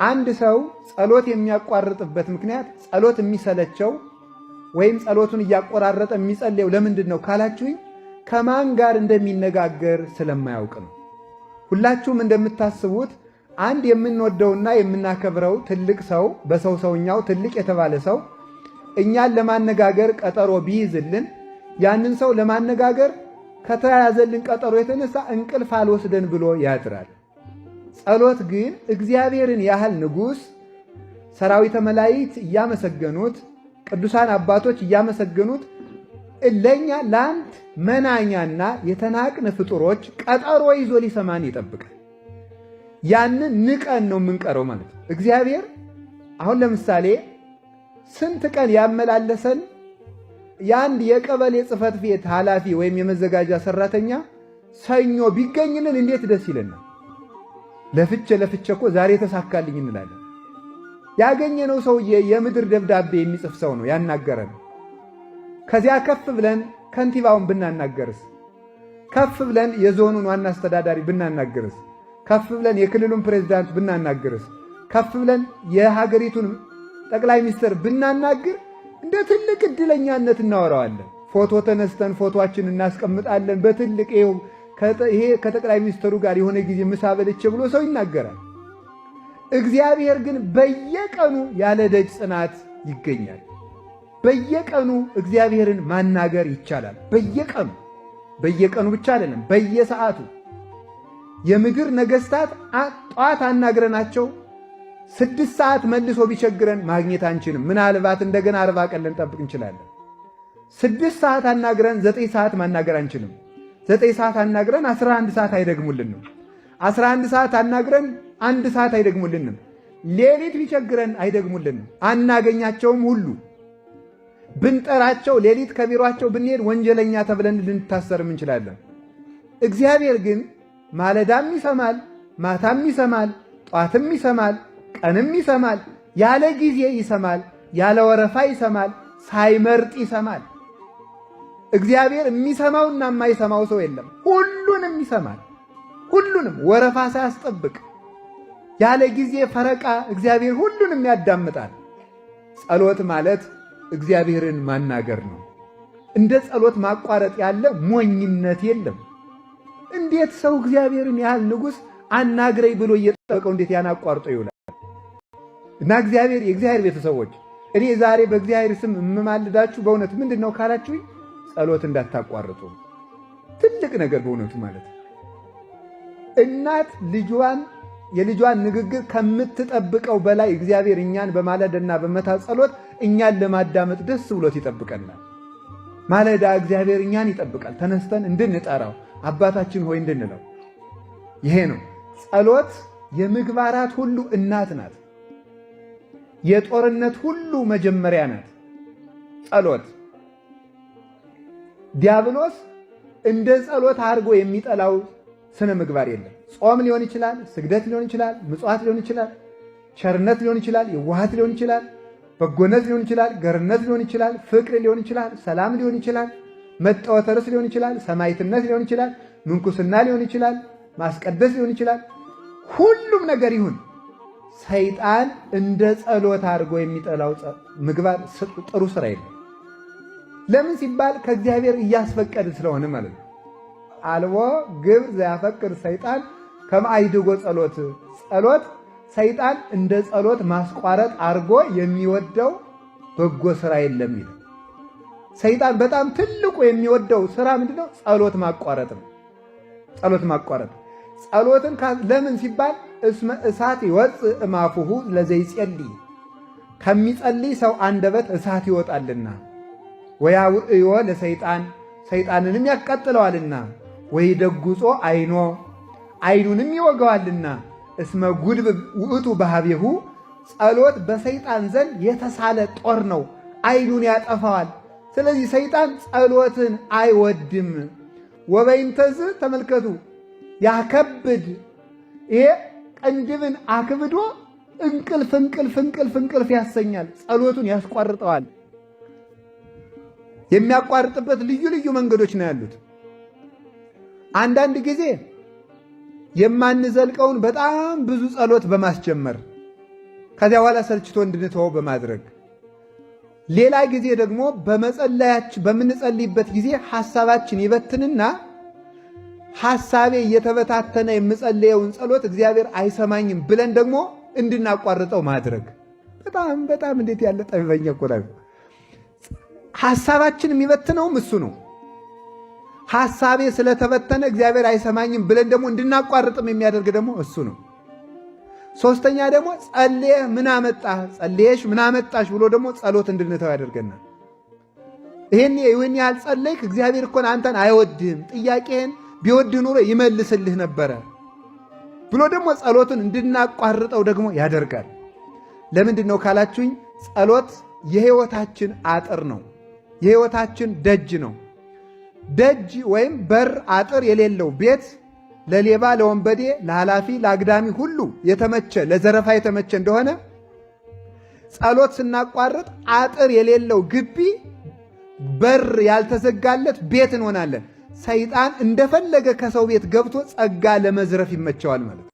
አንድ ሰው ጸሎት የሚያቋርጥበት ምክንያት ጸሎት የሚሰለቸው ወይም ጸሎቱን እያቆራረጠ የሚጸልየው ለምንድን ነው ካላችሁኝ፣ ከማን ጋር እንደሚነጋገር ስለማያውቅ ነው። ሁላችሁም እንደምታስቡት አንድ የምንወደውና የምናከብረው ትልቅ ሰው በሰው ሰውኛው ትልቅ የተባለ ሰው እኛን ለማነጋገር ቀጠሮ ቢይዝልን ያንን ሰው ለማነጋገር ከተያዘልን ቀጠሮ የተነሳ እንቅልፍ አልወስደን ብሎ ያድራል። ጸሎት ግን እግዚአብሔርን ያህል ንጉሥ ሰራዊተ መላእክት እያመሰገኑት ቅዱሳን አባቶች እያመሰገኑት ለኛ ለአንድ መናኛና የተናቅን ፍጡሮች ቀጠሮ ይዞ ሊሰማን ይጠብቃል። ያንን ንቀን ነው የምንቀረው ማለት ነው። እግዚአብሔር አሁን ለምሳሌ ስንት ቀን ያመላለሰን የአንድ የቀበሌ ጽሕፈት ቤት ኃላፊ ወይም የመዘጋጃ ሰራተኛ ሰኞ ቢገኝልን እንዴት ደስ ይለናል። ለፍቼ እኮ ዛሬ ተሳካልኝ እንላለን። ያገኘነው ሰውዬ የምድር ደብዳቤ የሚጽፍ ሰው ነው ያናገረን። ከዚያ ከፍ ብለን ከንቲባውን ብናናገርስ፣ ከፍ ብለን የዞኑን ዋና አስተዳዳሪ ብናናገርስ፣ ከፍ ብለን የክልሉን ፕሬዝዳንት ብናናገርስ፣ ከፍ ብለን የሀገሪቱን ጠቅላይ ሚኒስትር ብናናግር እንደ ትልቅ ዕድለኛነት እናወራዋለን። ፎቶ ተነስተን ፎቶአችን እናስቀምጣለን በትልቅ ይሄ ከጠቅላይ ሚኒስትሩ ጋር የሆነ ጊዜ ምሳ በልቼ ብሎ ሰው ይናገራል። እግዚአብሔር ግን በየቀኑ ያለ ደጅ ጽናት ይገኛል። በየቀኑ እግዚአብሔርን ማናገር ይቻላል። በየቀኑ ብቻ አይደለም፣ በየሰዓቱ የምድር ነገሥታት ጧት አናግረናቸው 6 ሰዓት መልሶ ቢቸግረን ማግኘት አንችልም። ምናልባት እንደገና 40 ቀን ልንጠብቅ እንችላለን። 6 ሰዓት አናግረን 9 ሰዓት ማናገር አንችልም። 9 ሰዓት አናግረን 11 ሰዓት አይደግሙልንም። 11 ሰዓት አናግረን 1 ሰዓት አይደግሙልንም። ሌሊት ቢቸግረን አይደግሙልንም። አናገኛቸውም ሁሉ ብንጠራቸው ሌሊት ከቢሮአቸው ብንሄድ ወንጀለኛ ተብለን ልንታሰርም እንችላለን። እግዚአብሔር ግን ማለዳም ይሰማል፣ ማታም ይሰማል፣ ጧትም ይሰማል፣ ቀንም ይሰማል፣ ያለ ጊዜ ይሰማል፣ ያለ ወረፋ ይሰማል፣ ሳይመርጥ ይሰማል። እግዚአብሔር የሚሰማውና የማይሰማው ሰው የለም። ሁሉንም ይሰማል። ሁሉንም ወረፋ ሳያስጠብቅ ያለ ጊዜ ፈረቃ እግዚአብሔር ሁሉንም ያዳምጣል። ጸሎት ማለት እግዚአብሔርን ማናገር ነው። እንደ ጸሎት ማቋረጥ ያለ ሞኝነት የለም። እንዴት ሰው እግዚአብሔርን ያህል ንጉሥ አናግረኝ ብሎ እየጠበቀው እንዴት ያን አቋርጦ ይውላል? እና የእግዚአብሔር ቤተሰቦች እኔ ዛሬ በእግዚአብሔር ስም የምማልዳችሁ በእውነት ምንድን ነው ካላችሁኝ፣ ጸሎት እንዳታቋርጡ። ትልቅ ነገር በእውነቱ ማለት እናት የልጇን ንግግር ከምትጠብቀው በላይ እግዚአብሔር እኛን በማለዳና በመታ ጸሎት እኛን ለማዳመጥ ደስ ብሎት ይጠብቀናል። ማለዳ እግዚአብሔር እኛን ይጠብቃል፣ ተነስተን እንድንጠራው አባታችን ሆይ እንድንለው። ይሄ ነው ጸሎት። የምግባራት ሁሉ እናት ናት። የጦርነት ሁሉ መጀመሪያ ናት ጸሎት። ዲያብሎስ እንደ ጸሎት አድርጎ የሚጠላው ስነ ምግባር የለም። ጾም ሊሆን ይችላል፣ ስግደት ሊሆን ይችላል፣ ምጽዋት ሊሆን ይችላል፣ ቸርነት ሊሆን ይችላል፣ የዋሃት ሊሆን ይችላል፣ በጎነት ሊሆን ይችላል፣ ገርነት ሊሆን ይችላል፣ ፍቅር ሊሆን ይችላል፣ ሰላም ሊሆን ይችላል፣ መጠወተ ርዕስ ሊሆን ይችላል፣ ሰማዕትነት ሊሆን ይችላል፣ ምንኩስና ሊሆን ይችላል፣ ማስቀደስ ሊሆን ይችላል። ሁሉም ነገር ይሁን ሰይጣን እንደ ጸሎት አድርጎ የሚጠላው ምግባር ጥሩ ስራ የለም። ለምን ሲባል ከእግዚአብሔር እያስፈቀድ ስለሆነ ማለት ነው። አልቦ ግብር ዘያፈቅር ሰይጣን ከመአይድጎ ጸሎት። ጸሎት ሰይጣን እንደ ጸሎት ማስቋረጥ አድርጎ የሚወደው በጎ ስራ የለም ይላል። ሰይጣን በጣም ትልቁ የሚወደው ስራ ምንድነው? ጸሎት ማቋረጥ ነው። ጸሎት ማቋረጥ ጸሎትን ለምን ሲባል እስመ እሳት ይወፅእ እማፉሁ ለዘይጸልይ፣ ከሚጸልይ ሰው አንደበት እሳት ይወጣልና፣ ወያውዕዮ ለሰይጣን፣ ሰይጣንንም ያቃጥለዋልና፣ ወይደጉጾ አይኖ፣ አይኑንም ይወገዋልና፣ እስመ ጉድብ ውእቱ ባህቤሁ፣ ጸሎት በሰይጣን ዘንድ የተሳለ ጦር ነው፣ አይኑን ያጠፋዋል። ስለዚህ ሰይጣን ጸሎትን አይወድም። ወበይንተዝ ተመልከቱ ያከብድ፣ ይሄ ቅንድብን አክብዶ እንቅልፍ ያሰኛል። ጸሎቱን ያስቋርጠዋል። የሚያቋርጥበት ልዩ ልዩ መንገዶች ነው ያሉት። አንዳንድ ጊዜ የማንዘልቀውን በጣም ብዙ ጸሎት በማስጀመር ከዚያ በኋላ ሰልችቶ እንድንተወው በማድረግ ሌላ ጊዜ ደግሞ በምንጸልይበት ጊዜ ሐሳባችን ይበትንና ሐሳቤ እየተበታተነ የምጸልየውን ጸሎት እግዚአብሔር አይሰማኝም ብለን ደግሞ እንድናቋርጠው ማድረግ። በጣም እንዴት ያለ ጠቢበኛ እኮ ነው። ሐሳባችን የሚበትነውም እሱ ነው። ሐሳቤ ስለተበተነ እግዚአብሔር አይሰማኝም ብለን ደግሞ እንድናቋርጥም የሚያደርግ ደግሞ እሱ ነው። ሶስተኛ ደግሞ ጸልየህ ምን አመጣህ፣ ጸልየሽ ምን አመጣሽ ብሎ ደግሞ ጸሎት እንድንተው ያደርገናል። ይህን ያህል ጸለይክ፣ እግዚአብሔር እኮ አንተን አይወድህም፣ ጥያቄህን ቢወድህ ኑሮ ይመልስልህ ነበረ ብሎ ደግሞ ጸሎትን እንድናቋርጠው ደግሞ ያደርጋል። ለምንድን ነው ካላችሁኝ፣ ጸሎት የሕይወታችን አጥር ነው፣ የሕይወታችን ደጅ ነው። ደጅ ወይም በር አጥር የሌለው ቤት ለሌባ፣ ለወንበዴ፣ ለኃላፊ፣ ለአግዳሚ ሁሉ የተመቸ ለዘረፋ የተመቸ እንደሆነ ጸሎት ስናቋርጥ አጥር የሌለው ግቢ፣ በር ያልተዘጋለት ቤት እንሆናለን። ሰይጣን እንደፈለገ ከሰው ቤት ገብቶ ጸጋ ለመዝረፍ ይመቸዋል ማለት ነው።